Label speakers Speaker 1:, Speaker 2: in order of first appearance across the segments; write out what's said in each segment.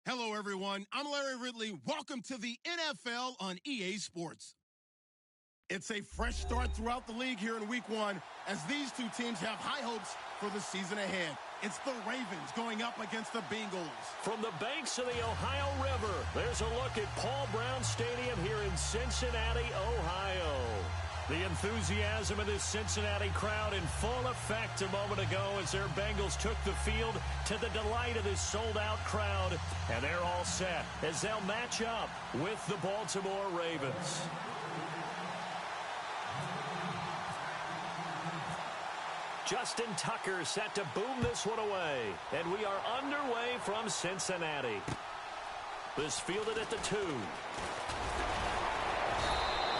Speaker 1: Hello, everyone. I'm Larry Ridley. Welcome to the NFL on EA Sports. It's a fresh start throughout the league here in Week 1 as these two teams have high hopes for the season ahead. It's the Ravens going up against the Bengals.
Speaker 2: From the banks of the Ohio River, there's a look at Paul Brown Stadium here in Cincinnati, Ohio. The enthusiasm of this Cincinnati crowd in full effect a moment ago as their Bengals took the field to the delight of this sold-out crowd. And they're all set as they'll match up with the Baltimore Ravens. Justin Tucker set to boom this one away. And we are underway from Cincinnati. This fielded at the 2.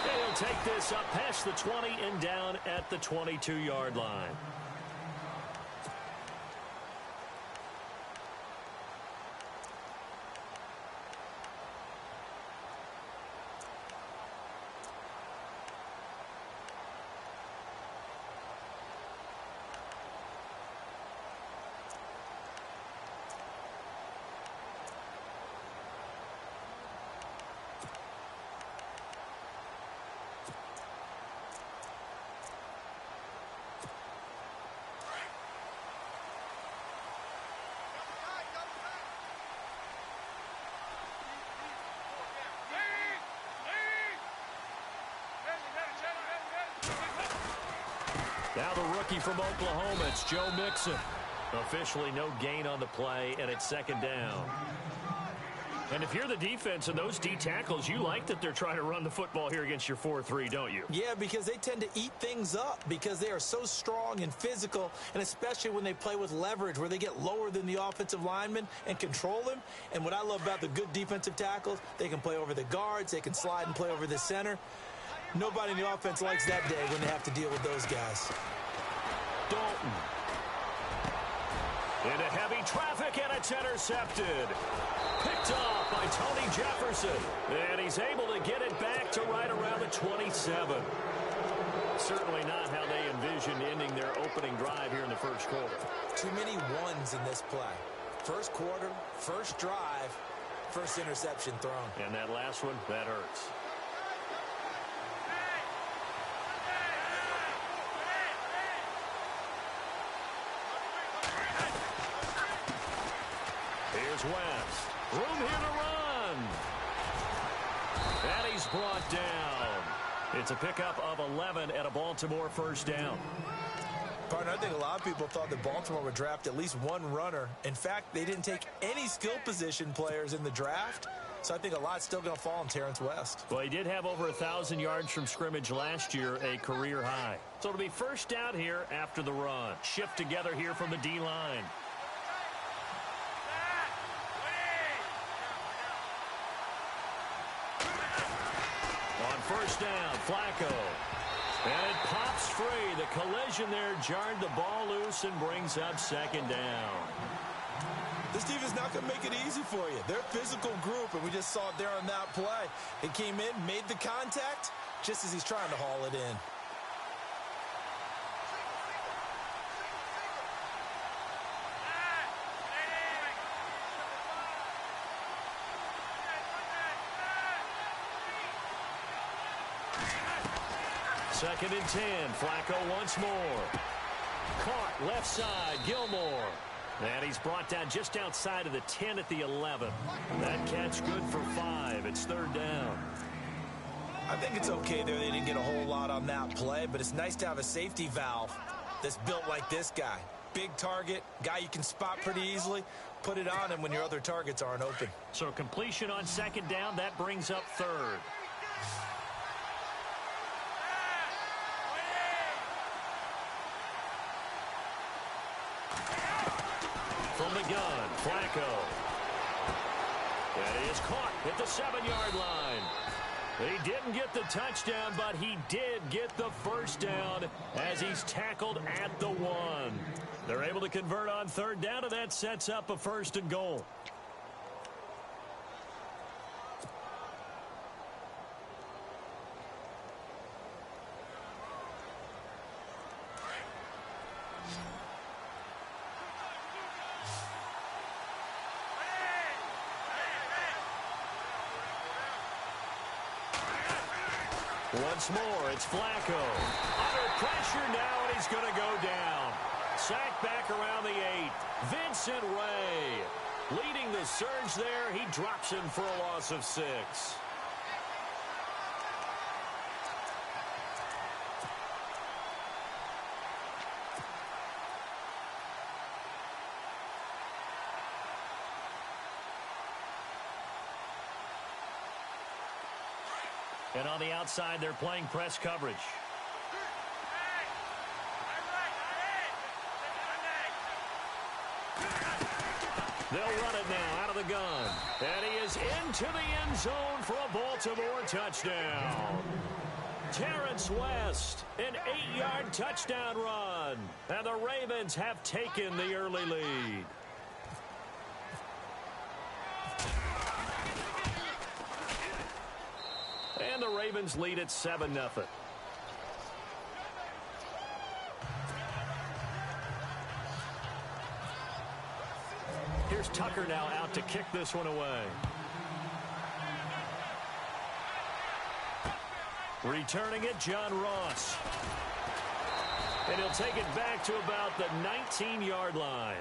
Speaker 2: He'll take this up past the 20 and down at the 22-yard line. Now the rookie from Oklahoma, it's Joe Mixon. Officially no gain on the play, and it's second down. And if you're the defense and those D tackles, you like that they're trying to run the football here against your 4-3, don't you?
Speaker 3: Yeah, because they tend to eat things up because they are so strong and physical, and especially when they play with leverage where they get lower than the offensive lineman and control them. And what I love about the good defensive tackles, they can play over the guards, they can slide and play over the center. Nobody in the offense likes that day when they have to deal with those guys.
Speaker 2: Dalton. Into heavy traffic, and it's intercepted. Picked off by Tony Jefferson. And he's able to get it back to right around the 27. Certainly not how they envisioned ending their opening drive here in the first quarter.
Speaker 3: Too many ones in this play. First quarter, first drive, first interception thrown.
Speaker 2: And that last one, that hurts. Here's West. Room here to run. And he's brought down. It's a pickup of 11 and a Baltimore first down.
Speaker 3: Partner, I think a lot of people thought that Baltimore would draft at least one runner. In fact, they didn't take any skill position players in the draft. So I think a lot's still going to fall on Terrence West.
Speaker 2: Well, he did have over 1,000 yards from scrimmage last year, a career high. So it'll be first down here after the run. Shift together here from the D-line. On first down, Flacco. And it pops free. The collision there jarred the ball loose and brings up second down.
Speaker 3: This defense not going to make it easy for you. They're a physical group, and we just saw it there on that play. It came in, made the contact, just as he's trying to haul it in.
Speaker 2: Second and 10. Flacco once more. Caught left side. Gilmore. And he's brought down just outside of the 10 at the 11. That catch good for 5. It's third down.
Speaker 3: I think it's okay there. They didn't get a whole lot on that play, but it's nice to have a safety valve that's built like this guy. Big target, guy you can spot pretty easily. Put it on him when your other targets aren't open.
Speaker 2: So completion on second down. That brings up third. From the gun, Flacco. And he is caught at the 7-yard line. He didn't get the touchdown, but he did get the first down as he's tackled at the 1. They're able to convert on third down, and that sets up a first and goal. Once more, it's Flacco. Under pressure now, and he's going to go down. Sacked back around the 8. Vincent Ray leading the surge there. He drops him for a loss of 6. And on the outside, they're playing press coverage. They'll run it now out of the gun. And he is into the end zone for a Baltimore touchdown. Terrence West, an 8-yard touchdown run. And the Ravens have taken the early lead. And the Ravens lead at 7-0. Here's Tucker now out to kick this one away. Returning it, John Ross. And he'll take it back to about the 19-yard line.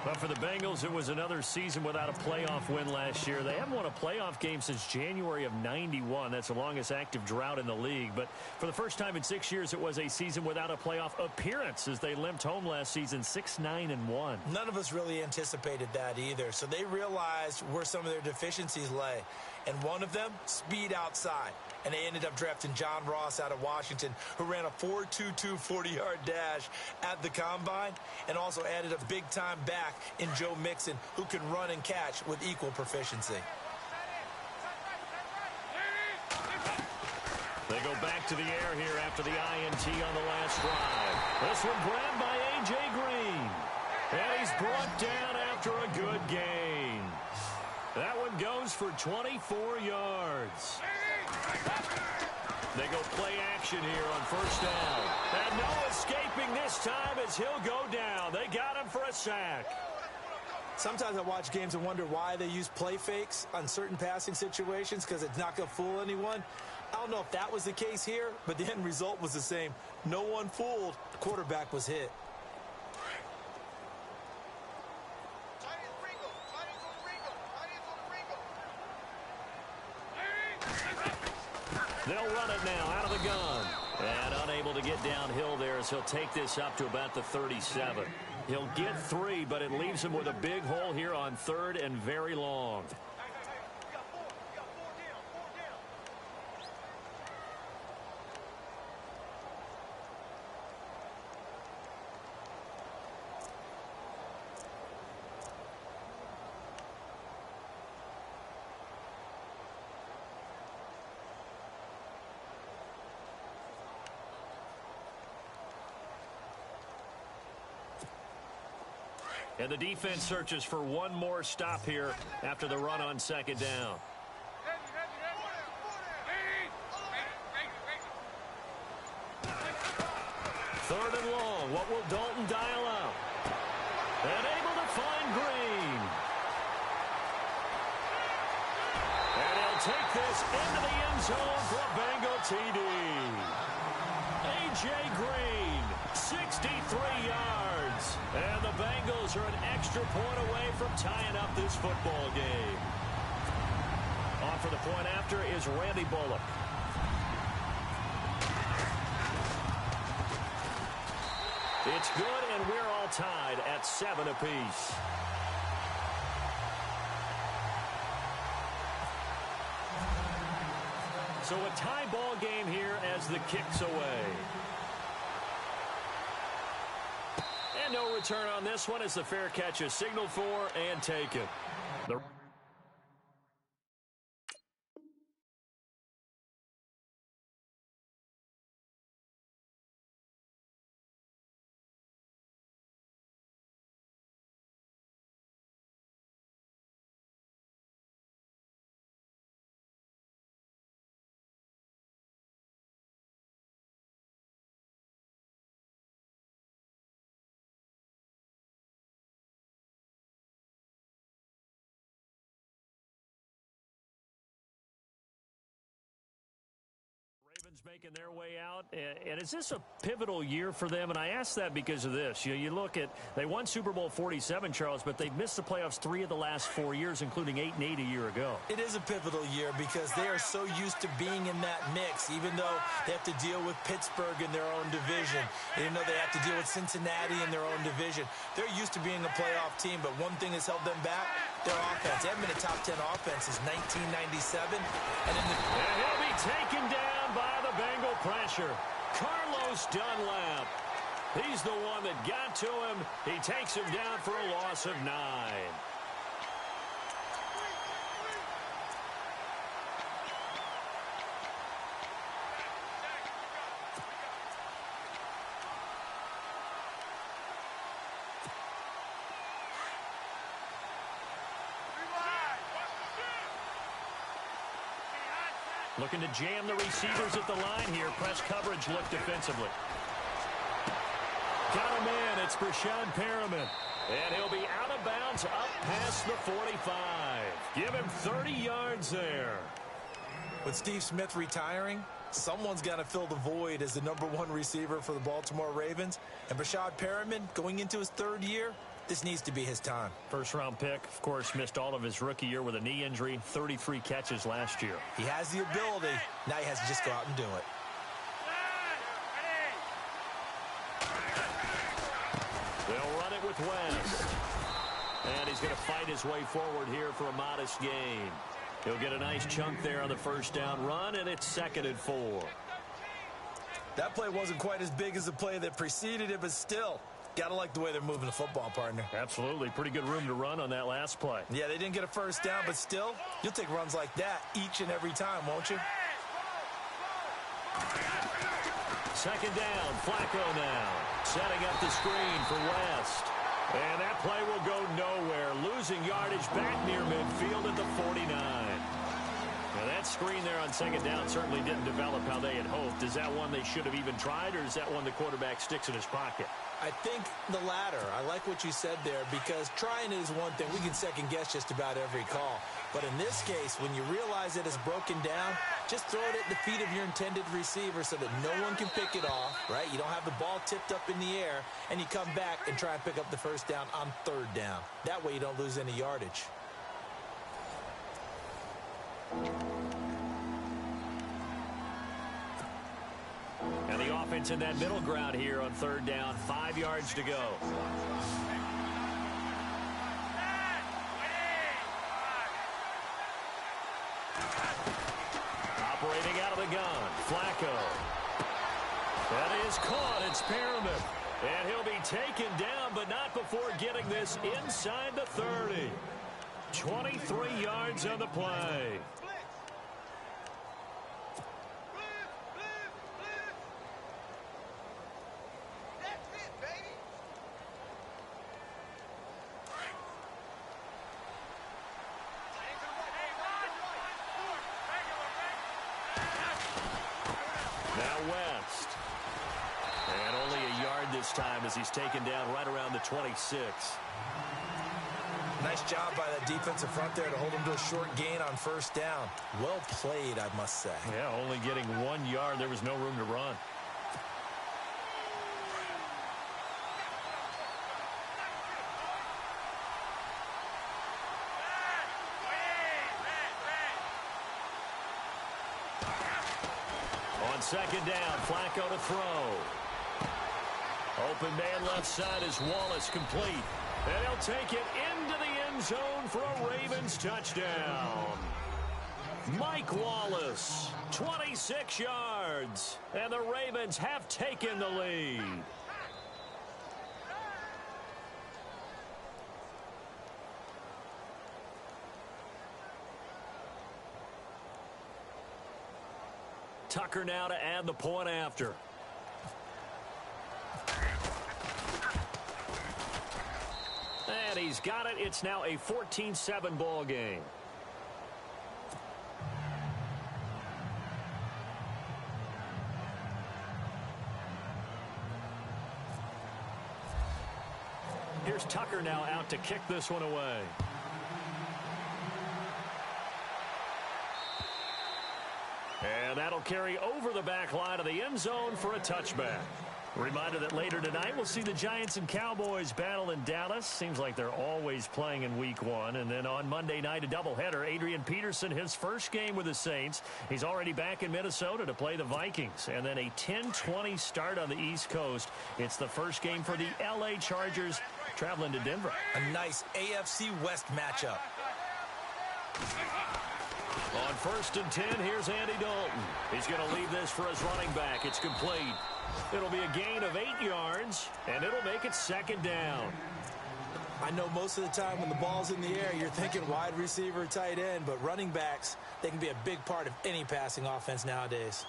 Speaker 2: But for the Bengals, it was another season without a playoff win last year. They haven't won a playoff game since January of '91. That's the longest active drought in the league. But for the first time in 6 years, it was a season without a playoff appearance as they limped home last season 6-9-1.
Speaker 3: None of us really anticipated that either. So they realized where some of their deficiencies lay. And one of them, speed outside. And they ended up drafting John Ross out of Washington, who ran a 4.22 40-yard dash at the Combine, and also added a big-time back in Joe Mixon, who can run and catch with equal proficiency.
Speaker 2: They go back to the air here after the INT on the last drive. This one grabbed by A.J. Green. And he's brought down after a good gain. That one goes for 24 yards. They go play action here on first down. And no escaping this time as he'll go down. They got him for a sack.
Speaker 3: Sometimes I watch games and wonder why they use play fakes on certain passing situations, because it's not going to fool anyone. I don't know if that was the case here, but the end result was the same. No one fooled. The quarterback was hit.
Speaker 2: They'll run it now out of the gun. And unable to get downhill there as he'll take this up to about the 37. He'll get 3, but it leaves him with a big hole here on 3rd and very long. And the defense searches for one more stop here after the run on second down. Third and long. What will Dalton dial up? And able to find Green. And he'll take this into the end zone for a Bengal TD. A.J. Green, 63 yards. And the Bengals are an extra point away from tying up this football game. On for the point after is Randy Bullock. It's good, and we're all tied at 7 apiece. So a tie ball game here as the kick's away. And no return on this one as the fair catch is signaled for and taken. The Making their way out, and is this a pivotal year for them? And I ask that because of this. You look at, they won Super Bowl 47, Charles, but they've missed the playoffs 3 of the last 4 years, including 8-8 a year ago.
Speaker 3: It is a pivotal year because they are so used to being in that mix, even though they have to deal with Pittsburgh in their own division, even though they have to deal with Cincinnati in their own division. They're used to being a playoff team, but one thing has held them back, their offense. They haven't been a top 10 offense since 1997. And
Speaker 2: he'll be taken down by the Bengal pressure. Carlos Dunlap. He's the one that got to him. He takes him down for a loss of 9. Looking to jam the receivers at the line here. Press coverage look defensively. Got a man. It's Brashad Perriman. And he'll be out of bounds up past the 45. Give him 30 yards there.
Speaker 3: With Steve Smith retiring, someone's got to fill the void as the #1 receiver for the Baltimore Ravens. And Brashad Perriman, going into his 3rd year, this needs to be his time.
Speaker 2: First-round pick, of course, missed all of his rookie year with a knee injury, 33 catches last year.
Speaker 3: He has the ability. Now he has to just go out and do it.
Speaker 2: They'll run it with West. And he's going to fight his way forward here for a modest gain. He'll get a nice chunk there on the first down run, and it's 2nd and 4.
Speaker 3: That play wasn't quite as big as the play that preceded it, but still, got to like the way they're moving the football, partner.
Speaker 2: Absolutely. Pretty good room to run on that last play.
Speaker 3: Yeah, they didn't get a first down, but still, you'll take runs like that each and every time, won't you?
Speaker 2: 2nd down, Flacco now. Setting up the screen for West. And that play will go nowhere. Losing yardage back near midfield at the 49. Now that screen there on 2nd down certainly didn't develop how they had hoped. Is that one they should have even tried, or is that one the quarterback sticks in his pocket?
Speaker 3: I think the latter. I like what you said there, because trying it is one thing. We can second guess just about every call. But in this case, when you realize it is broken down, just throw it at the feet of your intended receiver so that no one can pick it off, right? You don't have the ball tipped up in the air, and you come back and try and pick up the first down on 3rd down. That way you don't lose any yardage.
Speaker 2: And the offense in that middle ground here on 3rd down, 5 yards to go. Operating out of the gun, Flacco. That is caught. It's Perriman. And he'll be taken down, but not before getting this inside the 30. 23 yards on the play. West. And only a yard this time as he's taken down right around the 26.
Speaker 3: Nice job by that defensive front there to hold him to a short gain on 1st down. Well played, I must say.
Speaker 2: Yeah, only getting 1 yard. There was no room to run. On 2nd down, Flacco to throw. Open man left side is Wallace, complete. And he'll take it into the end zone for a Ravens touchdown. Mike Wallace, 26 yards. And the Ravens have taken the lead. Tucker now to add the point after. And he's got it. It's now a 14-7 ball game. Here's Tucker now out to kick this one away. And that'll carry over the back line of the end zone for a touchback. Reminder that later tonight we'll see the Giants and Cowboys battle in Dallas. Seems like they're always playing in week 1. And then on Monday night, a doubleheader. Adrian Peterson, his first game with the Saints. He's already back in Minnesota to play the Vikings. And then a 10-20 start on the East Coast. It's the first game for the L.A. Chargers traveling to Denver.
Speaker 3: A nice AFC West matchup.
Speaker 2: On 1st and 10, here's Andy Dalton. He's going to leave this for his running back. It's complete. It'll be a gain of 8 yards, and it'll make it 2nd down.
Speaker 3: I know most of the time when the ball's in the air, you're thinking wide receiver, tight end, but running backs, they can be a big part of any passing offense nowadays.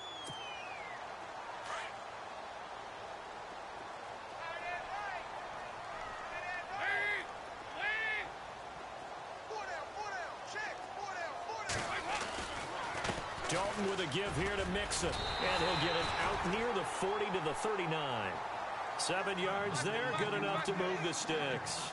Speaker 2: Dalton with a give here to Mixon, and he'll get it out near the 40 to the 39. 7 yards there, good enough to move the sticks.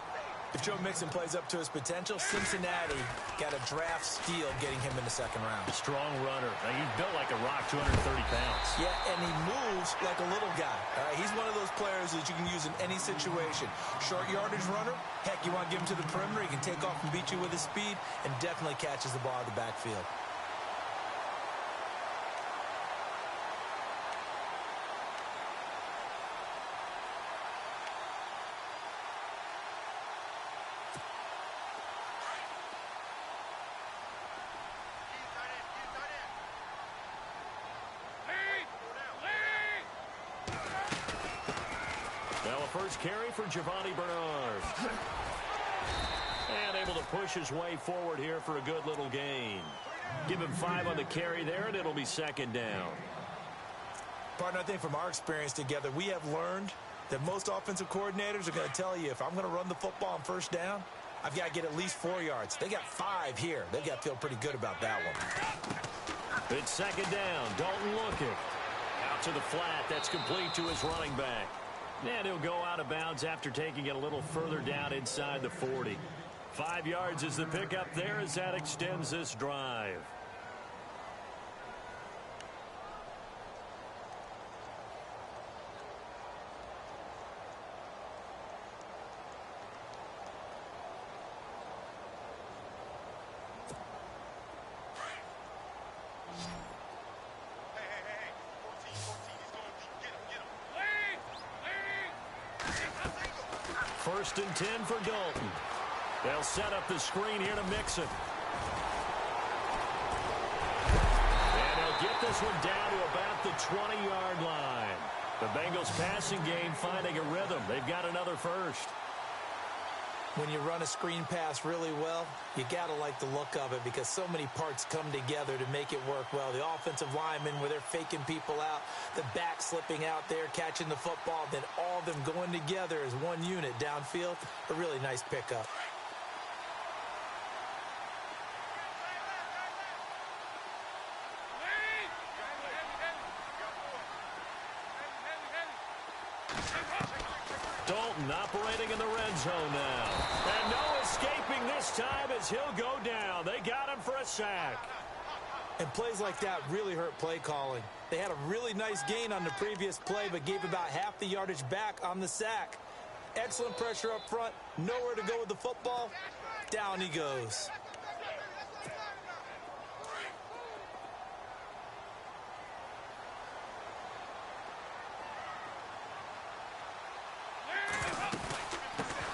Speaker 3: If Joe Mixon plays up to his potential, Cincinnati got a draft steal getting him in the 2nd round.
Speaker 2: Strong runner. Now, he's built like a rock, 230 pounds.
Speaker 3: Yeah, and he moves like a little guy. All right, he's one of those players that you can use in any situation. Short yardage runner, heck, you want to give him to the perimeter, he can take off and beat you with his speed, and definitely catches the ball in the backfield.
Speaker 2: First carry for Giovanni Bernard. And able to push his way forward here for a good little gain. Give him 5 on the carry there, and it'll be 2nd down.
Speaker 3: Partner, I think from our experience together, we have learned that most offensive coordinators are going to tell you, if I'm going to run the football on 1st down, I've got to get at least 4 yards. They got 5 here. They've got to feel pretty good about that one.
Speaker 2: It's 2nd down. Dalton looking. Out to the flat. That's complete to his running back. And he'll go out of bounds after taking it a little further down inside the 40. 5 yards is the pickup there as that extends this drive. First and 10 for Dalton. They'll set up the screen here to Mixon. And he'll get this one down to about the 20-yard line. The Bengals passing game finding a rhythm. They've got another first.
Speaker 3: When you run a screen pass really well, you got to like the look of it because so many parts come together to make it work well. The offensive linemen, where they're faking people out, the back slipping out there, catching the football, then all of them going together as one unit downfield. A really nice pickup.
Speaker 2: Dalton operating in the red zone now. And no escaping this time as he'll go down. They got him for a sack.
Speaker 3: And plays like that really hurt play calling. They had a really nice gain on the previous play, but gave about half the yardage back on the sack. Excellent pressure up front. Nowhere to go with the football. Down he goes.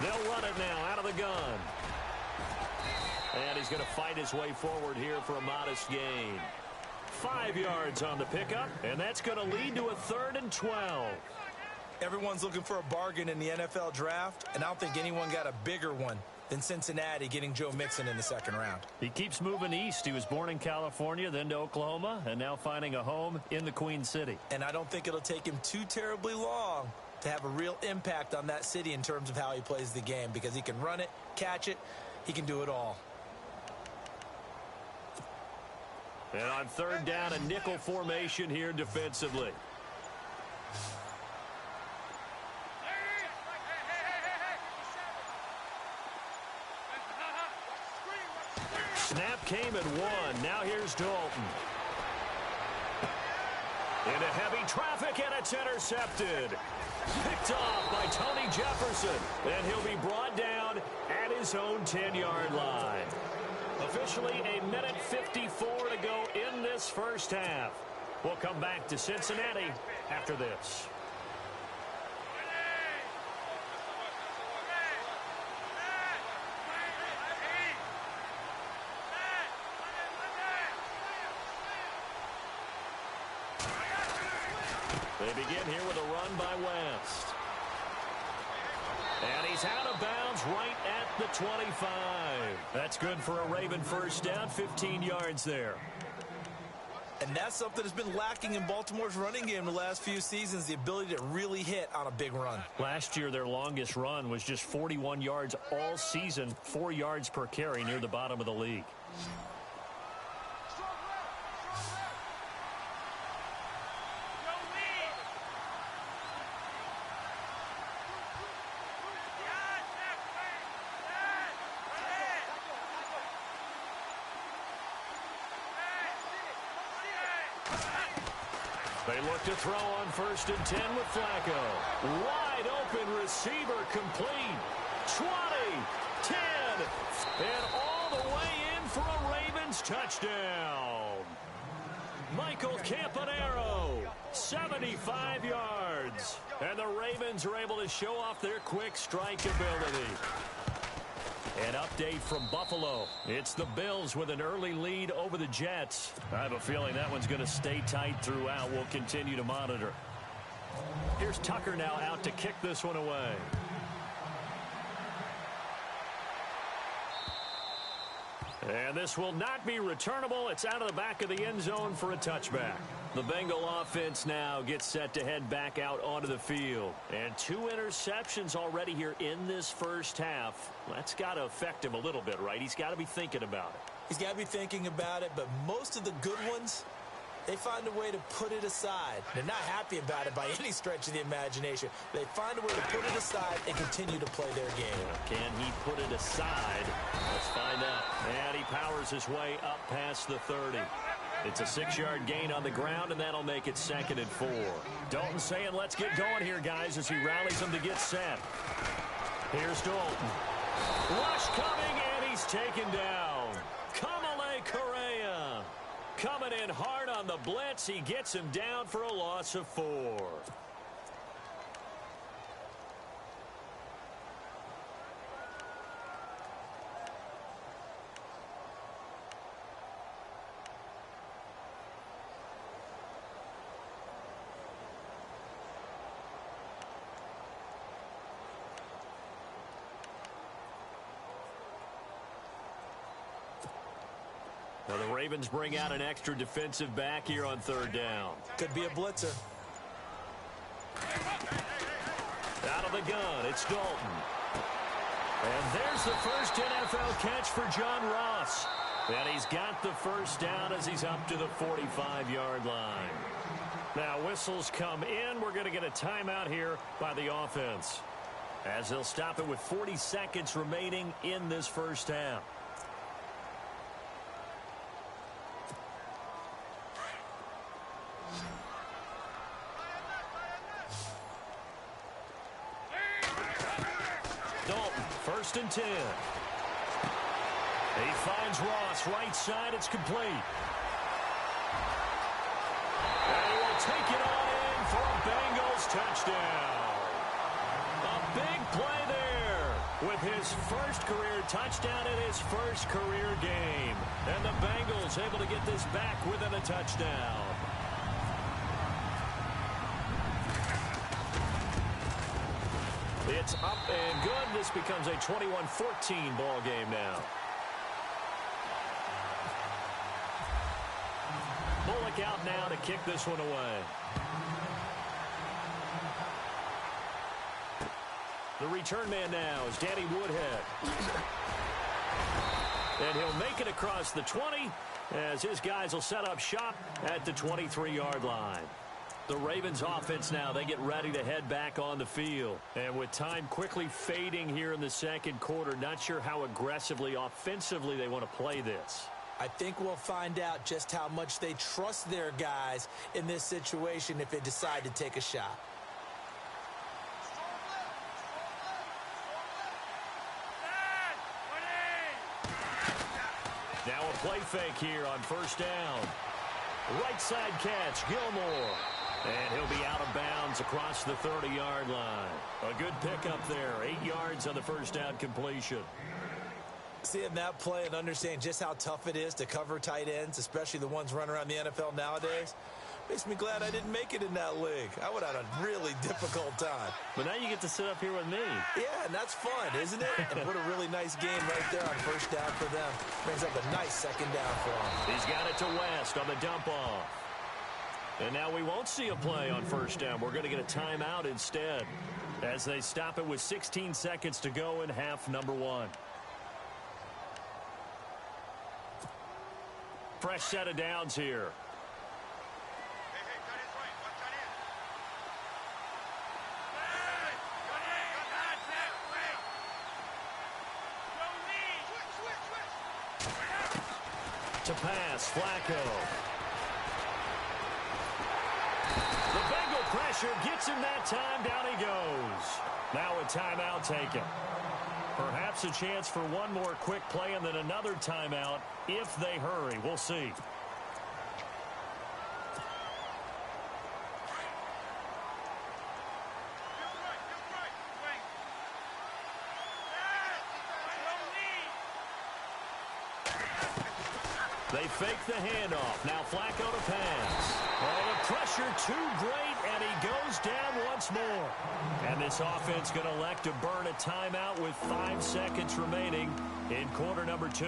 Speaker 2: They'll run it now out of the gun. And he's going to fight his way forward here for a modest gain. 5 yards on the pickup, and that's going to lead to a 3rd and 12.
Speaker 3: Everyone's looking for a bargain in the NFL draft, and I don't think anyone got a bigger one than Cincinnati getting Joe Mixon in the 2nd round.
Speaker 2: He keeps moving east. He was born in California, then to Oklahoma, and now finding a home in the Queen City.
Speaker 3: And I don't think it'll take him too terribly long to have a real impact on that city in terms of how he plays the game, because he can run it, catch it, he can do it all.
Speaker 2: And on 3rd down, a nickel formation here defensively. Snap came at 1. Now here's Dalton. Into heavy traffic, and it's intercepted. Picked off by Tony Jefferson. And he'll be brought down at his own 10-yard line. Officially a minute 54 to go in this first half. We'll come back to Cincinnati after this. They begin here with a run by West. And he's out of bounds right at the 25. That's good for a Raven first down, 15 yards there.
Speaker 3: And that's something that's been lacking in Baltimore's running game the last few seasons, the ability to really hit on a big run.
Speaker 2: Last year, their longest run was just 41 yards all season, 4 yards per carry near the bottom of the league. They look to throw on 1st and 10 with Flacco. Wide open receiver complete. 20, 10, and all the way in for a Ravens touchdown. Michael Campanaro, 75 yards. And the Ravens are able to show off their quick strike ability. An update from Buffalo. It's the Bills with an early lead over the Jets. I have a feeling that one's going to stay tight throughout. We'll continue to monitor. Here's Tucker now out to kick this one away. And this will not be returnable. It's out of the back of the end zone for a touchback. The Bengal offense now gets set to head back out onto the field. And 2 interceptions already here in this first half. That's got to affect him a little bit, right? He's got to be thinking about it.
Speaker 3: He's got to be thinking about it, but most of the good ones, they find a way to put it aside. They're not happy about it by any stretch of the imagination. They find a way to put it aside and continue to play their game.
Speaker 2: Can he put it aside? Let's find out. And he powers his way up past the 30. It's a 6-yard gain on the ground, and that'll make it 2nd and 4. Dalton saying, let's get going here, guys, as he rallies them to get set. Here's Dalton. Rush coming, and he's taken down. Kamale Correa coming in hard on the blitz. He gets him down for a loss of 4. Now the Ravens bring out an extra defensive back here on 3rd down.
Speaker 3: Could be a blitzer.
Speaker 2: Out of the gun, it's Dalton. And there's the first NFL catch for John Ross. And he's got the first down as he's up to the 45-yard line. Now whistles come in. We're going to get a timeout here by the offense, as they'll stop it with 40 seconds remaining in this first half. Dalton, 1st and 10. He finds Ross, right side, it's complete. And he will take it on in for a Bengals touchdown. A big play there with his first career touchdown in his first career game. And the Bengals able to get this back within a touchdown. It's up and good. This becomes a 21-14 ball game now. Bullock out now to kick this one away. The return man now is Danny Woodhead. And he'll make it across the 20 as his guys will set up shop at the 23-yard line. The Ravens offense now, they get ready to head back on the field. And with time quickly fading here in the second quarter, not sure how aggressively, offensively they want to play this.
Speaker 3: I think we'll find out just how much they trust their guys in this situation if they decide to take a shot.
Speaker 2: Now a play fake here on first down. Right side catch, Gilmore. And he'll be out of bounds across the 30-yard line. A good pickup there, 8 yards on the first down completion.
Speaker 3: Seeing that play and understanding just how tough it is to cover tight ends, especially the ones running around the NFL nowadays, makes me glad I didn't make it in that league. I would have had a really difficult time.
Speaker 2: But now you get to sit up here with me.
Speaker 3: Yeah, and that's fun, isn't it? And what a really nice game right there on first down for them. Brings up a nice second down for them.
Speaker 2: He's got it to West on the dump off. And now we won't see a play on first down. We're going to get a timeout instead as they stop it with 16 seconds to go in half number 1. Fresh set of downs here. To pass, Flacco. The Bengal pressure gets him that time. Down he goes. Now a timeout taken. Perhaps a chance for one more quick play and then another timeout if they hurry. We'll see. They fake the handoff. Now Flacco to pass. Oh, the pressure too great, and he goes down once more. And this offense going to elect to burn a timeout with 5 seconds remaining in quarter number 2.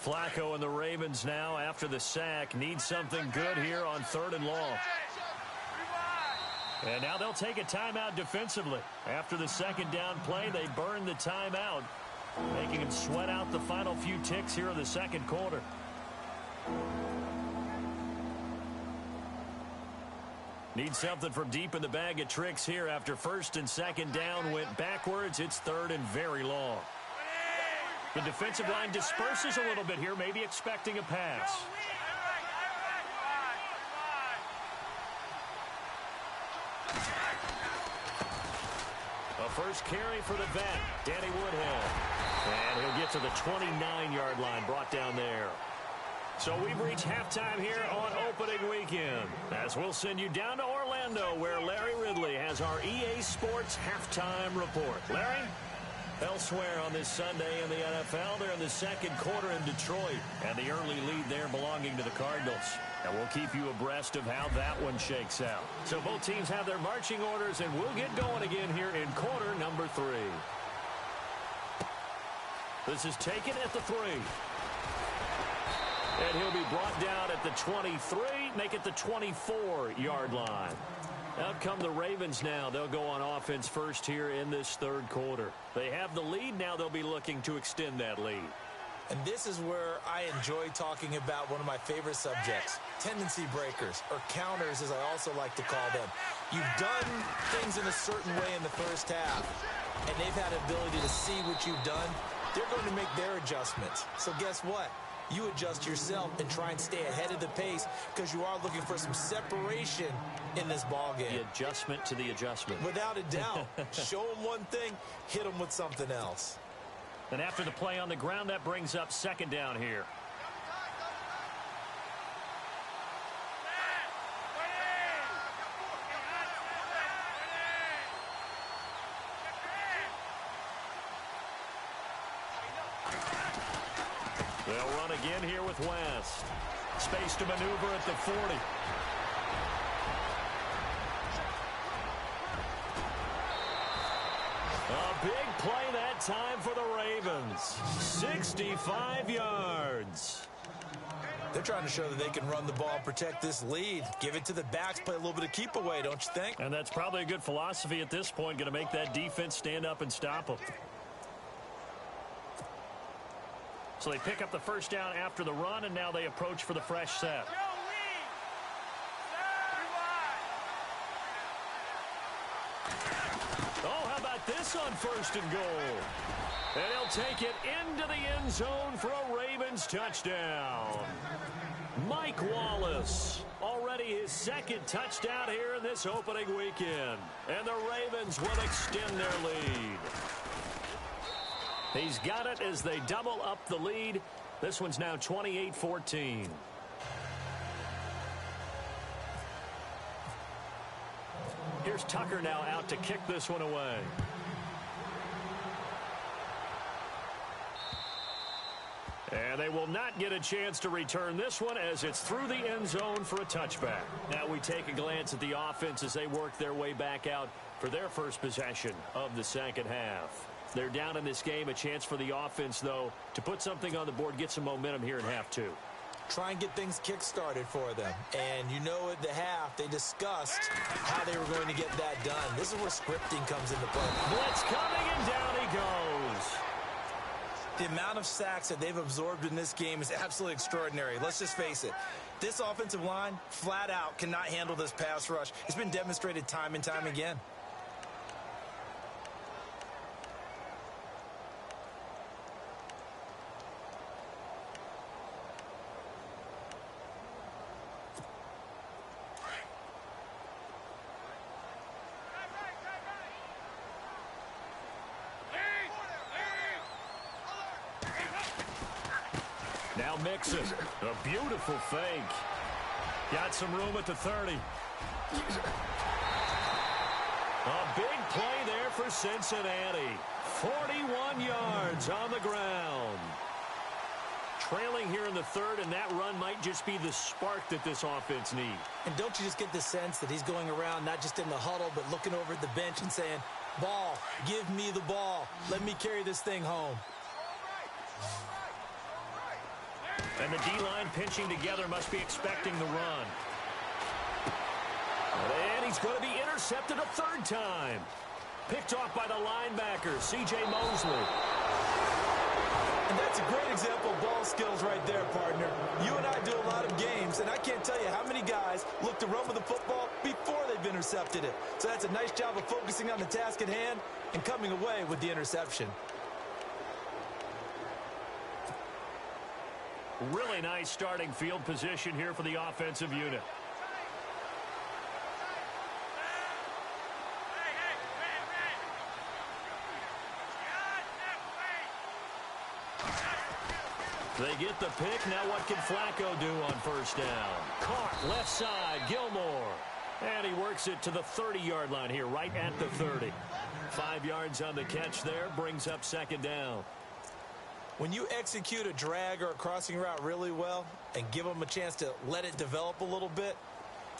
Speaker 2: Flacco and the Ravens now, after the sack, need something good here on 3rd and long. And now they'll take a timeout defensively. After the second down play, they burn the timeout, making them sweat out the final few ticks here in the second quarter. Need something from deep in the bag of tricks here. After first and second down went backwards, it's 3rd and very long. The defensive line disperses a little bit here, maybe expecting a pass. A first carry for the vet, Danny Woodhead. And he'll get to the 29-yard line, brought down there. So we've reached halftime here on opening weekend, as we'll send you down to Orlando, where Larry Ridley has our EA Sports halftime report. Larry? Elsewhere on this Sunday in the NFL, they're in the second quarter in Detroit, and the early lead there belonging to the Cardinals. And we'll keep you abreast of how that one shakes out. So both teams have their marching orders, and we'll get going again here in quarter number 3. This is taken at the 3. And he'll be brought down at the 23, make it the 24-yard line. Out come the Ravens now. They'll go on offense first here in this third quarter. They have the lead. Now they'll be looking to extend that lead.
Speaker 3: And this is where I enjoy talking about one of my favorite subjects, tendency breakers, or counters as I also like to call them. You've done things in a certain way in the first half, and they've had the ability to see what you've done. They're going to make their adjustments. So guess what? You adjust yourself and try and stay ahead of the pace because you are looking for some separation in this ballgame.
Speaker 2: The adjustment to the adjustment.
Speaker 3: Without a doubt. Show them one thing, hit them with something else.
Speaker 2: And after the play on the ground, that brings up second down here. They'll run again here with West. Space to maneuver at the 40. A big play that time for the Ravens. 65 yards.
Speaker 3: They're trying to show that they can run the ball and protect this lead. Give it to the backs, play a little bit of keep away, don't you think?
Speaker 2: And that's probably a good philosophy at this point, going to make that defense stand up and stop them. So they pick up the first down after the run, and now they approach for the fresh set. Oh, how about this on 1st and goal? And he'll take it into the end zone for a Ravens touchdown. Mike Wallace, already his 2nd touchdown here in this opening weekend. And the Ravens will extend their lead. He's got it as they double up the lead. This one's now 28-14. Here's Tucker now out to kick this one away. And they will not get a chance to return this one as it's through the end zone for a touchback. Now we take a glance at the offense as they work their way back out for their first possession of the second half. They're down in this game. A chance for the offense, though, to put something on the board, get some momentum here in half 2.
Speaker 3: Try and get things kick-started for them. And you know at the half, they discussed how they were going to get that done. This is where scripting comes into play.
Speaker 2: Blitz coming, and down he goes.
Speaker 3: The amount of sacks that they've absorbed in this game is absolutely extraordinary. Let's just face it. This offensive line, flat out, cannot handle this pass rush. It's been demonstrated time and time again.
Speaker 2: Now Mixon, a beautiful fake. Got some room at the 30. A big play there for Cincinnati. 41 yards on the ground. Trailing here in the 3rd, and that run might just be the spark that this offense needs.
Speaker 3: And don't you just get the sense that he's going around not just in the huddle, but looking over at the bench and saying, ball, give me the ball. Let me carry this thing home.
Speaker 2: And the D-line pinching together must be expecting the run. And he's going to be intercepted a 3rd time. Picked off by the linebacker, C.J. Mosley.
Speaker 3: And that's a great example of ball skills right there, partner. You and I do a lot of games, and I can't tell you how many guys look to run with the football before they've intercepted it. So that's a nice job of focusing on the task at hand and coming away with the interception.
Speaker 2: Really nice starting field position here for the offensive unit. They get the pick. Now what can Flacco do on 1st down? Caught left side, Gilmore. And he works it to the 30-yard line here, right at the 30. 5 yards on the catch there, brings up 2nd down.
Speaker 3: When you execute a drag or a crossing route really well and give them a chance to let it develop a little bit,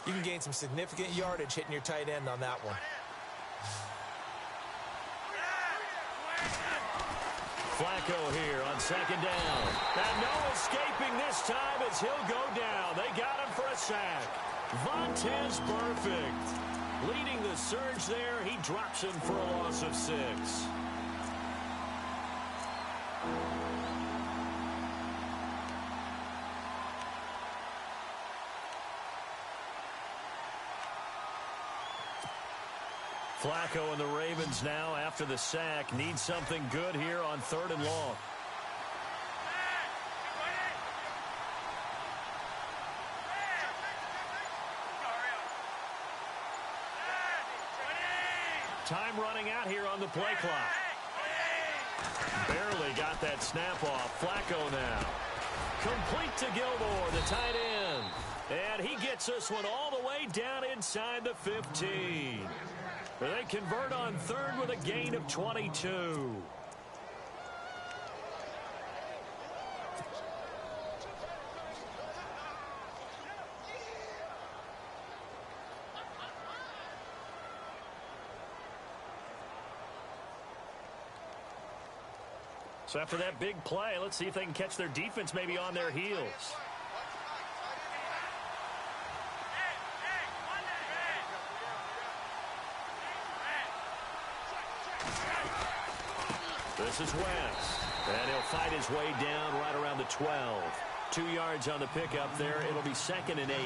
Speaker 3: you can gain some significant yardage hitting your tight end on that one.
Speaker 2: Flacco here on 2nd down. And no escaping this time as he'll go down. They got him for a sack. Vontaze Burfict leading the surge there. He drops him for a loss of 6. Flacco and the Ravens now, after the sack, need something good here on 3rd and long. Time running out here on the play clock. Barely got that snap off. Flacco now. Complete to Gilmore, the tight end. And he gets this one all the way down inside the 15. They convert on 3rd with a gain of 22. So after that big play, let's see if they can catch their defense maybe on their heels. is West. And he'll fight his way down right around the 12. 2 yards on the pickup there. It'll be 2nd and 8.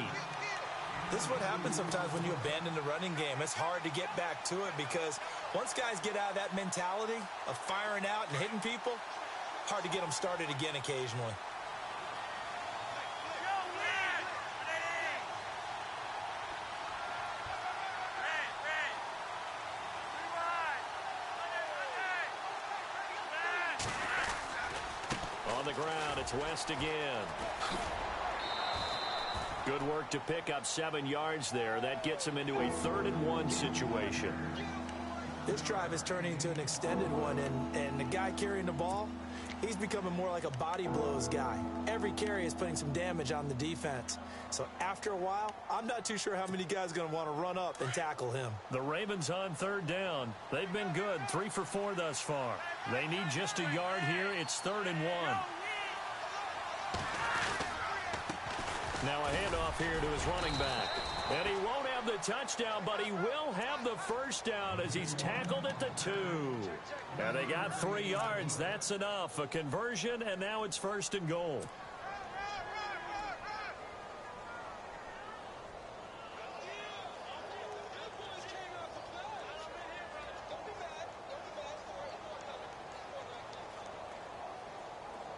Speaker 3: This is what happens sometimes when you abandon the running game. It's hard to get back to it because once guys get out of that mentality of firing out and hitting people, hard to get them started again occasionally.
Speaker 2: On the ground, it's West again. Good work to pick up 7 yards there. That gets him into a 3rd and 1 situation.
Speaker 3: This drive is turning into an extended one, and the guy carrying the ball, he's becoming more like a body blows guy. Every carry is putting some damage on the defense. So after a while, I'm not too sure how many guys are going to want to run up and tackle him.
Speaker 2: The Ravens on 3rd down. They've been good, 3 for 4 thus far. They need just a yard here. It's 3rd and 1. Now a handoff here to his running back. And he won't have the touchdown, but he will have the first down as he's tackled at the 2. And they got 3 yards. That's enough. A conversion, and now it's 1st and goal.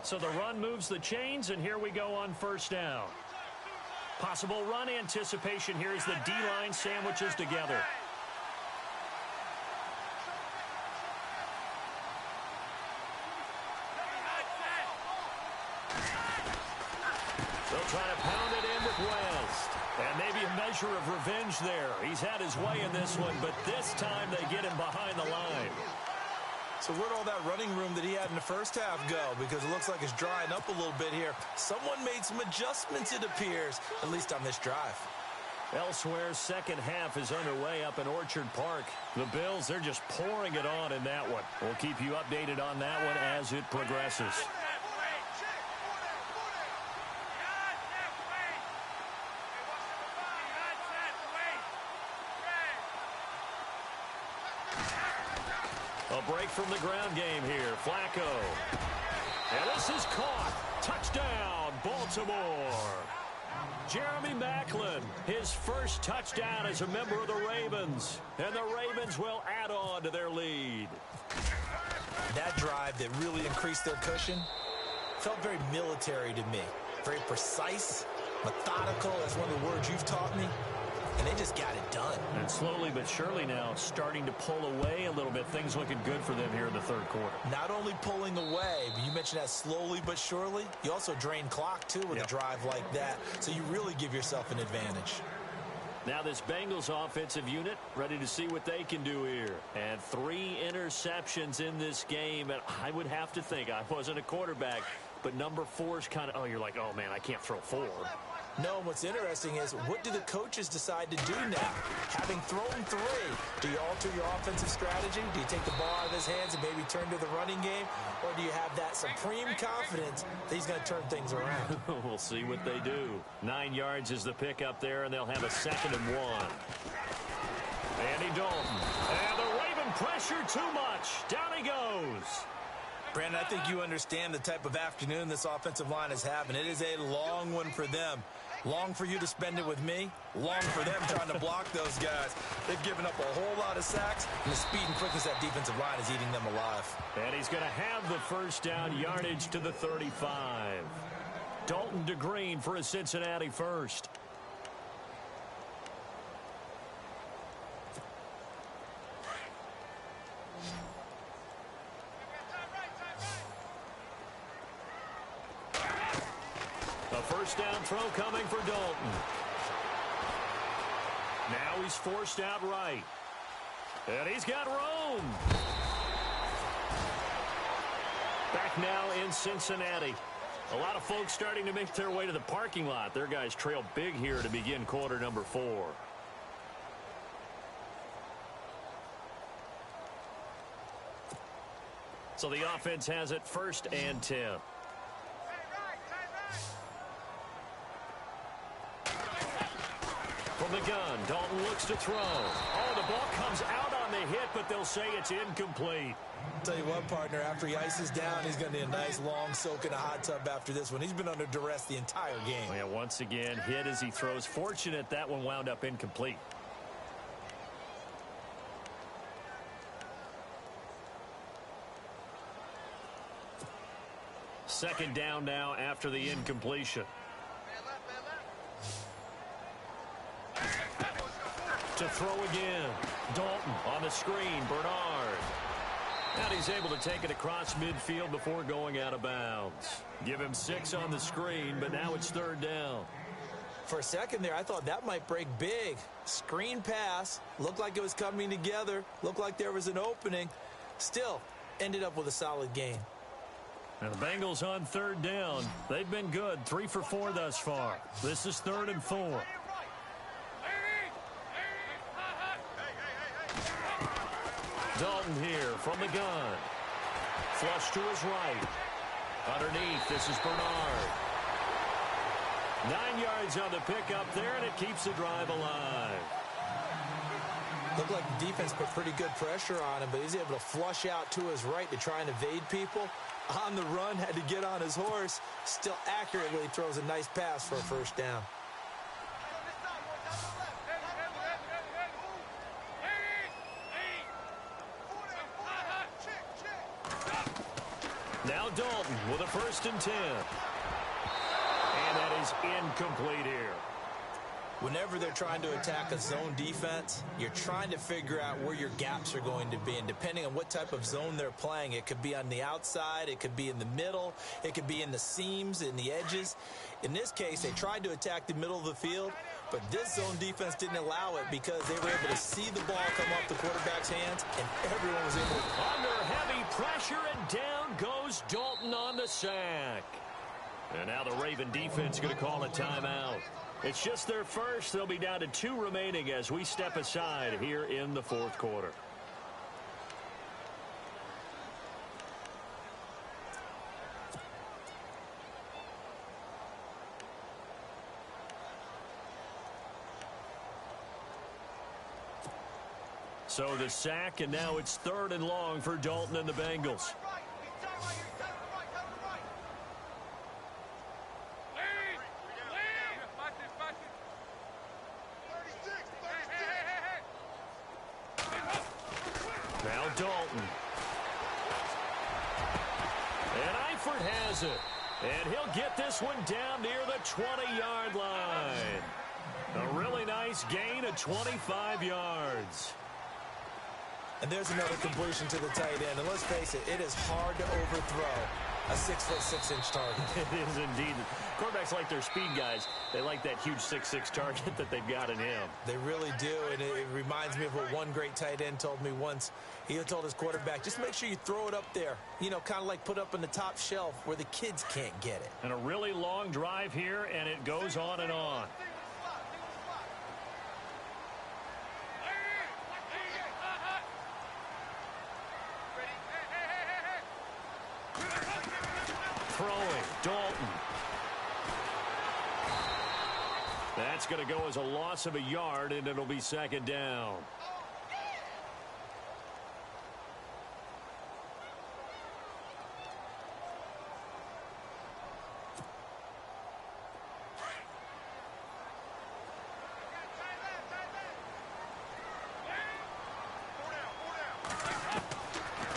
Speaker 2: So the run moves the chains, and here we go on 1st down. Possible run anticipation here as the D-line sandwiches together. They'll try to pound it in with West. And maybe a measure of revenge there. He's had his way in this one, but this time they get him behind the line.
Speaker 3: So where'd all that running room that he had in the first half go? Because it looks like it's drying up a little bit here. Someone made some adjustments, it appears, at least on this drive.
Speaker 2: Elsewhere, 2nd half is underway up in Orchard Park. The Bills, they're just pouring it on in that one. We'll keep you updated on that one as it progresses. A break from the ground game here. Flacco. And this is caught. Touchdown, Baltimore. Jeremy Maclin, his first touchdown as a member of the Ravens. And the Ravens will add on to their lead.
Speaker 3: That drive that really increased their cushion felt very military to me. Very precise, methodical. That's one of the words you've taught me. And they just got it done.
Speaker 2: And slowly but surely now starting to pull away a little bit. Things looking good for them here in the 3rd quarter.
Speaker 3: Not only pulling away, but you mentioned that slowly but surely. You also drain clock, too, with a drive like that. So you really give yourself an advantage.
Speaker 2: Now this Bengals offensive unit ready to see what they can do here. And 3 interceptions in this game. And I would have to think, I wasn't a quarterback, but number 4 is kind of, oh, you're like, oh, man, I can't throw 4.
Speaker 3: No, what's interesting is what do the coaches decide to do now? Having thrown 3, do you alter your offensive strategy? Do you take the ball out of his hands and maybe turn to the running game? Or do you have that supreme confidence that he's going to turn things around?
Speaker 2: We'll see what they do. 9 yards is the pickup there, and they'll have a 2nd and 1. Andy Dalton. And the Raven pressure too much. Down he goes.
Speaker 3: Brandon, I think you understand the type of afternoon this offensive line is having. It is a long one for them. Long for you to spend it with me. Long for them trying to block those guys. They've given up a whole lot of sacks, and the speed and quickness of that defensive line is eating them alive.
Speaker 2: And he's going to have the first down, yardage to the 35. Dalton to Green for a Cincinnati first. First down throw coming for Dalton. Now he's forced out right. And he's got room. Back now in Cincinnati. A lot of folks starting to make their way to the parking lot. Their guys trail big here to begin quarter number 4. So the offense has it 1st and 10. From the gun, Dalton looks to throw. Oh, the ball comes out on the hit, but they'll say it's incomplete.
Speaker 3: Tell you what, partner, after he ices down, he's going to need a nice long soak in a hot tub after this one. He's been under duress the entire game.
Speaker 2: Yeah, once again, hit as he throws. Fortunate that one wound up incomplete. Second down now after the incompletion. To throw again. Dalton on the screen. Bernard. And he's able to take it across midfield before going out of bounds. Give him 6 on the screen, but now it's third down.
Speaker 3: For a second there, I thought that might break big. Screen pass. Looked like it was coming together. Looked like there was an opening. Still, ended up with a solid game.
Speaker 2: And the Bengals on third down. They've been good. 3 for 4 thus far. This is 3rd and 4. Dalton here from the gun. Flush to his right. Underneath, this is Bernard. 9 yards on the pickup there, and it keeps the drive alive.
Speaker 3: Looked like the defense put pretty good pressure on him, but he's able to flush out to his right to try and evade people. On the run, had to get on his horse. Still accurately throws a nice pass for a first down.
Speaker 2: Now Dalton with a 1st and 10. And that is incomplete here.
Speaker 3: Whenever they're trying to attack a zone defense, you're trying to figure out where your gaps are going to be. And depending on what type of zone they're playing, it could be on the outside, it could be in the middle, it could be in the seams, in the edges. In this case, they tried to attack the middle of the field, but this zone defense didn't allow it because they were able to see the ball come off the quarterback's hands, and everyone was able to...
Speaker 2: Under heavy pressure, and down goes Dalton on the sack. And now the Raven defense going to call a timeout. It's just their first. They'll be down to 2 remaining as we step aside here in the 4th quarter. So the sack, and now it's 3rd and long for Dalton and the Bengals. Now Dalton. And Eifert has it. And he'll get this one down near the 20-yard line. A really nice gain of 25 yards.
Speaker 3: And there's another completion to the tight end. And let's face it, it is hard to overthrow a 6'6" target.
Speaker 2: It is indeed. Quarterbacks like their speed guys. They like that huge 6'6" target that they've got in him.
Speaker 3: They really do, and it reminds me of what one great tight end told me once. He told his quarterback, just make sure you throw it up there. You know, kind of like put up on the top shelf where the kids can't get it.
Speaker 2: And a really long drive here, and it goes on and on. Throwing, Dalton. That's going to go as a loss of a yard, and it'll be 2nd down.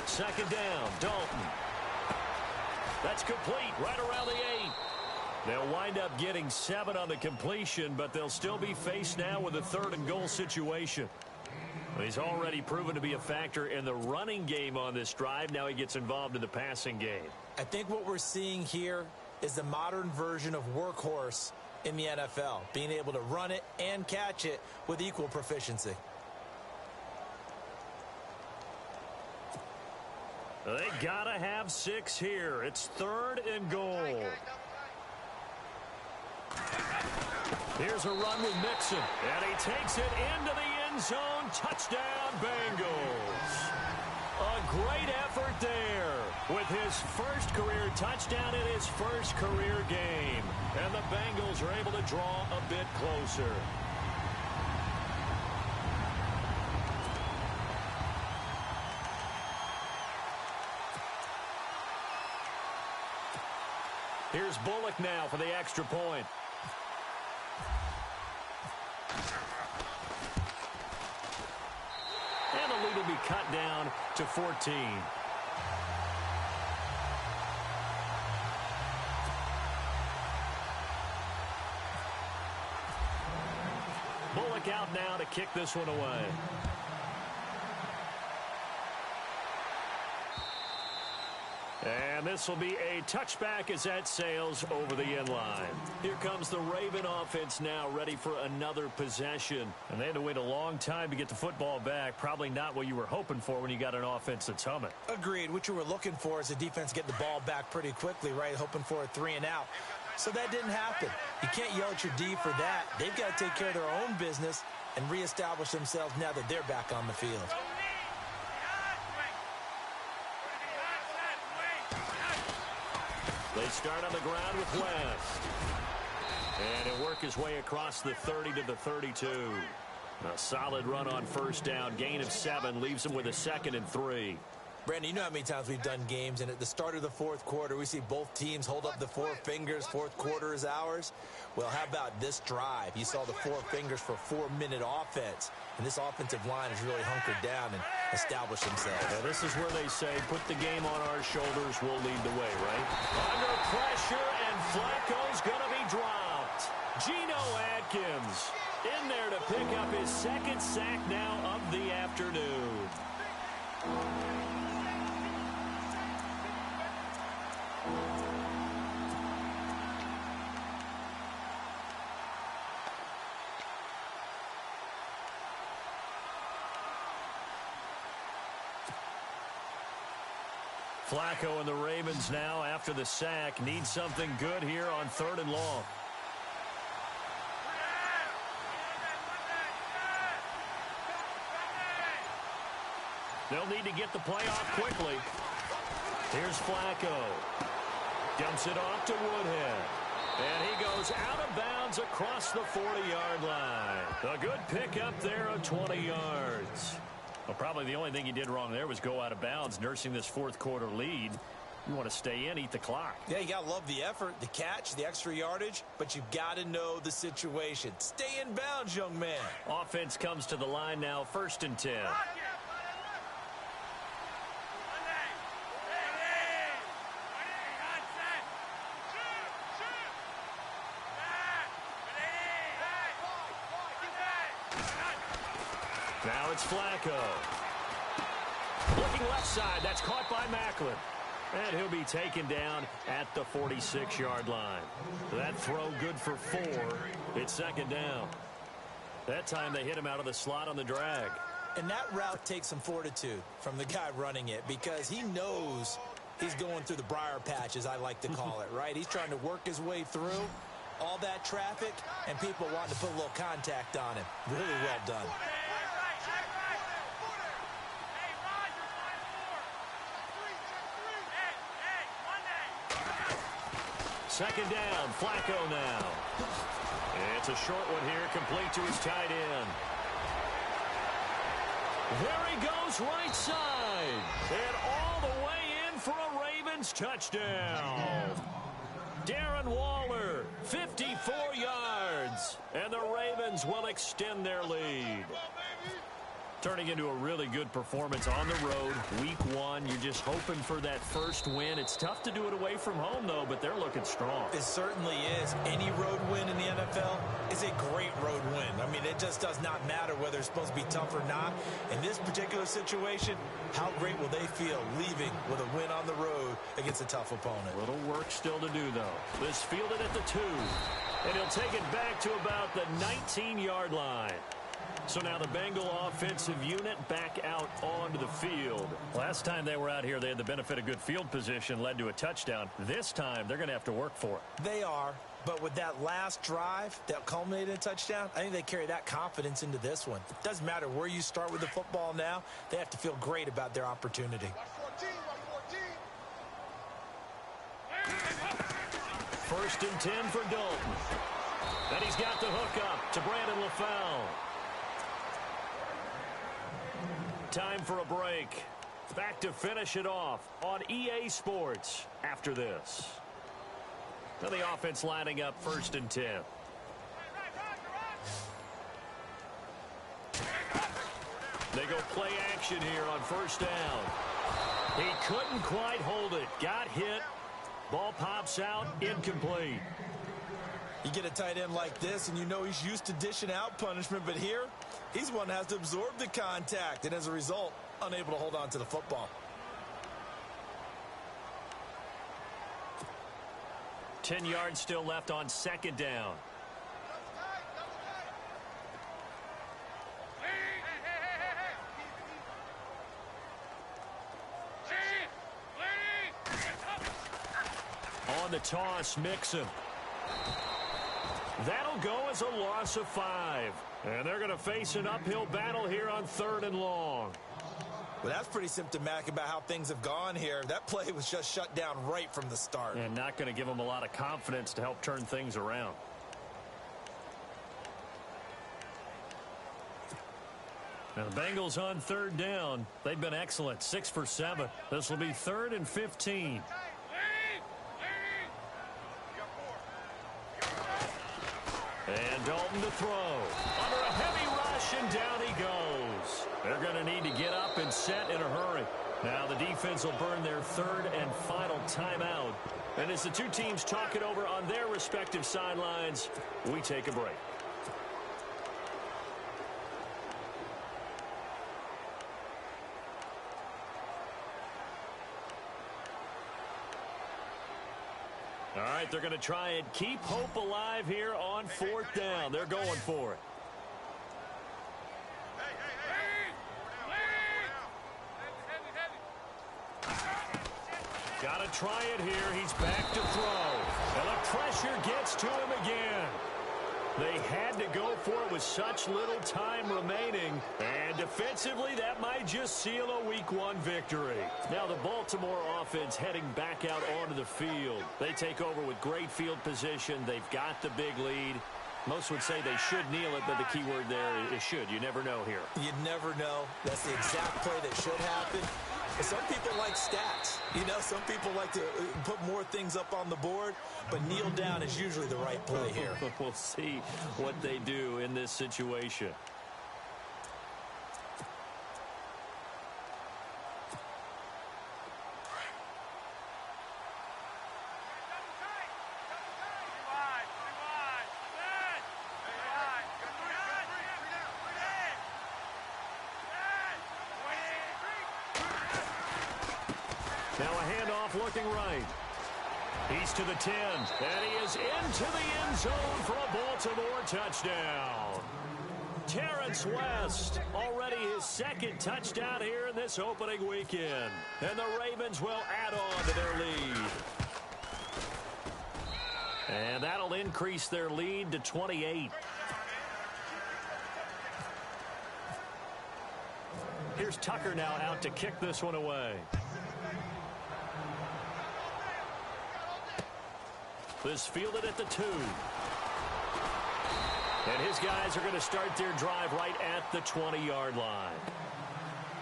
Speaker 2: Second down, Dalton. That's complete right around the 8. They'll wind up getting 7 on the completion, but they'll still be faced now with a 3rd and goal situation. He's already proven to be a factor in the running game on this drive. Now he gets involved in the passing game.
Speaker 3: I think what we're seeing here is the modern version of workhorse in the NFL, being able to run it and catch it with equal proficiency.
Speaker 2: They gotta have 6 here. It's 3rd and goal. Here's a run with Mixon, and he takes it into the end zone. Touchdown, Bengals. A great effort there with his first career touchdown in his first career game. And the Bengals are able to draw a bit closer. Here's Bullock now for the extra point. And the lead will be cut down to 14. Bullock out now to kick this one away. And this will be a touchback as that sails over the end line. Here comes the Raven offense now, ready for another possession. And they had to wait a long time to get the football back. Probably not what you were hoping for when you got an offense that's humming.
Speaker 3: Agreed. What you were looking for is the defense get the ball back pretty quickly, right? Hoping for a 3 and out. So that didn't happen. You can't yell at your D for that. They've got to take care of their own business and reestablish themselves now that they're back on the field.
Speaker 2: They start on the ground with West. And he'll work his way across the 30 to the 32. A solid run on first down. Gain of 7 leaves him with a 2nd and 3.
Speaker 3: Brandon, you know how many times we've done games, and at the start of the fourth quarter, we see both teams hold up the 4 fingers. Fourth quarter is ours. Well, how about this drive? You saw the 4 fingers for 4-minute offense, and this offensive line has really hunkered down and established themselves.
Speaker 2: Yeah, this is where they say, put the game on our shoulders, we'll lead the way, right? Under pressure, and Flacco's going to be dropped. Geno Atkins in there to pick up his 2nd sack now of the afternoon. Flacco and the Ravens now, after the sack, need something good here on 3rd and long. They'll need to get the play off quickly. Here's Flacco. Dumps it off to Woodhead. And he goes out of bounds across the 40-yard line. A good pickup there of 20 yards. Well, probably the only thing he did wrong there was go out of bounds, nursing this fourth quarter lead. You want to stay in, eat the clock.
Speaker 3: Yeah, you got to love the effort, the catch, the extra yardage, but you've got to know the situation. Stay in bounds, young man.
Speaker 2: Offense comes to the line now, 1st and 10. Now it's Flacco. Looking left side. That's caught by Macklin. And he'll be taken down at the 46-yard line. That throw good for 4. It's 2nd down. That time they hit him out of the slot on the drag.
Speaker 3: And that route takes some fortitude from the guy running it because he knows he's going through the briar patch, as I like to call it, right? He's trying to work his way through all that traffic and people wanting to put a little contact on him. Really well done.
Speaker 2: 2nd down, Flacco now. It's a short one here, complete to his tight end. There he goes, right side. And all the way in for a Ravens touchdown. Darren Waller, 54 yards. And the Ravens will extend their lead. Turning into a really good performance on the road. Week 1, you're just hoping for that first win. It's tough to do it away from home, though, but they're looking strong.
Speaker 3: It certainly is. Any road win in the NFL is a great road win. I mean, it just does not matter whether it's supposed to be tough or not. In this particular situation, how great will they feel leaving with a win on the road against a tough opponent?
Speaker 2: A little work still to do, though. This fielded at the 2. And he'll take it back to about the 19-yard line. So now the Bengal offensive unit back out onto the field. Last time they were out here, they had the benefit of good field position, led to a touchdown. This time, they're going to have to work for it.
Speaker 3: They are, but with that last drive that culminated in a touchdown, I think they carry that confidence into this one. It doesn't matter where you start with the football now. They have to feel great about their opportunity.
Speaker 2: 1st and 10 for Dalton. And he's got the hook up to Brandon LaFell. Time for a break. Back to finish it off on EA Sports after this. Now the offense lining up 1st and 10. They go play action here on 1st down. He couldn't quite hold it. Got hit. Ball pops out. Incomplete.
Speaker 3: You get a tight end like this, and you know he's used to dishing out punishment, but here, he's one that has to absorb the contact, and as a result, unable to hold on to the football.
Speaker 2: 10 yards still left on 2nd down. On the toss, Mixon. That'll go as a loss of 5. And they're going to face an uphill battle here on 3rd and long.
Speaker 3: Well, that's pretty symptomatic about how things have gone here. That play was just shut down right from the start.
Speaker 2: And not going to give them a lot of confidence to help turn things around. Now the Bengals on 3rd down. They've been excellent, 6 for 7. This will be 3rd and 15. And Dalton to throw. Under a heavy rush, and down he goes. They're going to need to get up and set in a hurry. Now the defense will burn their 3rd and final timeout. And as the two teams talk it over on their respective sidelines, we take a break. All right, they're going to try and keep hope alive here on 4th down. They're going for it. Got to try it here. He's back to throw. And the pressure gets to him again. They had to go for it with such little time remaining. And defensively, that might just seal a Week 1 victory. Now the Baltimore offense heading back out onto the field. They take over with great field position. They've got the big lead. Most would say they should kneel it, but the key word there is should. You never know here.
Speaker 3: You never know. That's the exact play that should happen. Some people like stats. You know, some people like to put more things up on the board, but kneel down is usually the right play here.
Speaker 2: We'll see what they do in this situation. Now a handoff looking right. He's to the 10, and he is into the end zone for a Baltimore touchdown. Terrence West, already his 2nd touchdown here in this opening weekend. And the Ravens will add on to their lead. And that'll increase their lead to 28. Here's Tucker now out to kick this one away. This fielded at the 2. And his guys are going to start their drive right at the 20-yard line.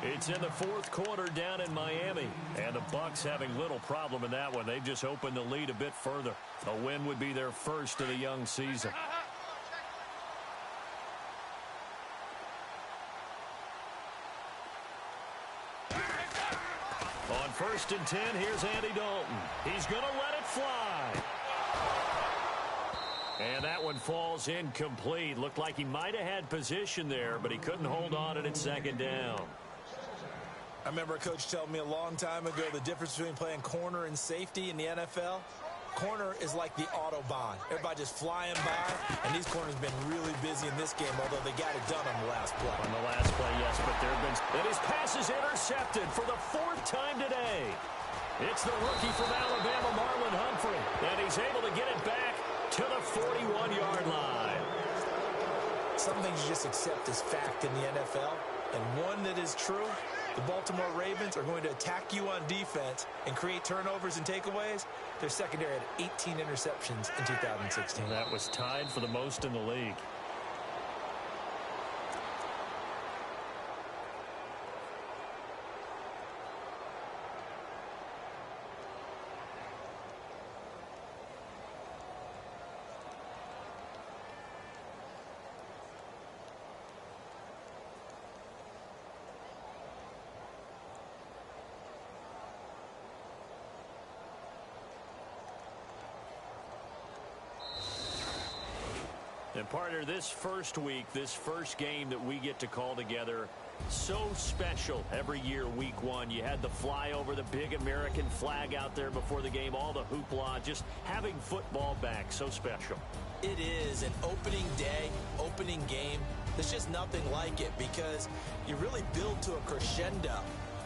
Speaker 2: It's in the 4th quarter down in Miami. And the Bucs having little problem in that one. They've just opened the lead a bit further. A win would be their first of the young season. On 1st and 10, here's Andy Dalton. He's going to let it fly. And that one falls incomplete. Looked like he might have had position there, but he couldn't hold on it at 2nd down.
Speaker 3: I remember a coach telling me a long time ago the difference between playing corner and safety in the NFL. Corner is like the Autobahn. Everybody just flying by, and these corners have been really busy in this game, although they got it done on the last play.
Speaker 2: On the last play, yes, but there have been... And his pass is intercepted for the 4th time today. It's the rookie from Alabama, Marlon Humphrey, and he's able to get it back to the 41-yard line.
Speaker 3: Some things you just accept as fact in the NFL, and one that is true, the Baltimore Ravens are going to attack you on defense and create turnovers and takeaways. Their secondary had 18 interceptions in 2016.
Speaker 2: That was tied for the most in the league. And partner, this first week, this first game that we get to call together, so special every year, week one. You had the flyover, the big American flag out there before the game, all the hoopla, just having football back, so special.
Speaker 3: It is an opening day, opening game. There's just nothing like it because you really build to a crescendo.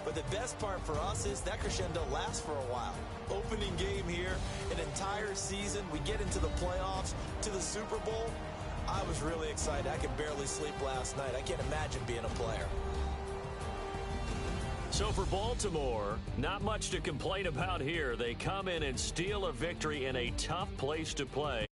Speaker 3: But the best part for us is that crescendo lasts for a while. Opening game here, an entire season. We get into the playoffs, to the Super Bowl. I was really excited. I could barely sleep last night. I can't imagine being a player.
Speaker 2: So for Baltimore, not much to complain about here. They come in and steal a victory in a tough place to play.